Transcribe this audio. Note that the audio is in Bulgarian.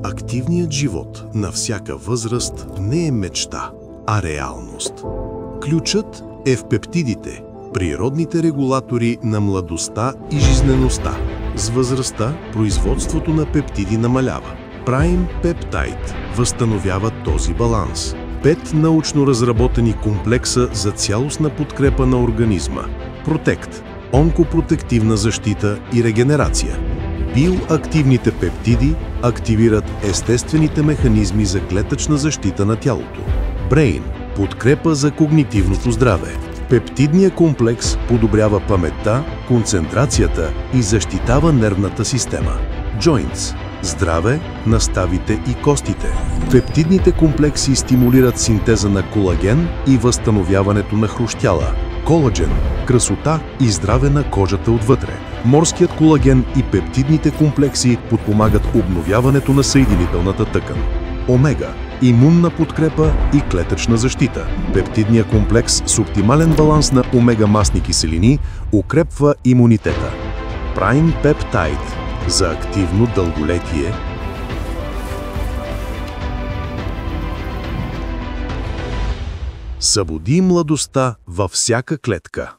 Активният живот на всяка възраст не е мечта, а реалност. Ключът е в пептидите, природните регулатори на младостта и жизнеността. С възрастта производството на пептиди намалява. Prime Peptide възстановява този баланс. 5 научно разработени комплекса за цялостна подкрепа на организма. Protect – онкопротективна защита и регенерация. Биоактивните пептиди активират естествените механизми за клетъчна защита на тялото. Brain – подкрепа за когнитивното здраве. Пептидният комплекс подобрява паметта, концентрацията и защитава нервната система. Joints – здраве на ставите и костите. Пептидните комплекси стимулират синтеза на колаген и възстановяването на хрущяла. Колаген – красота и здраве на кожата отвътре. Морският колаген и пептидните комплекси подпомагат обновяването на съединителната тъкан. Омега – имунна подкрепа и клетъчна защита. Пептидният комплекс с оптимален баланс на омега-масни киселини укрепва имунитета. Prime Peptide – за активно дълголетие. Събуди младостта във всяка клетка.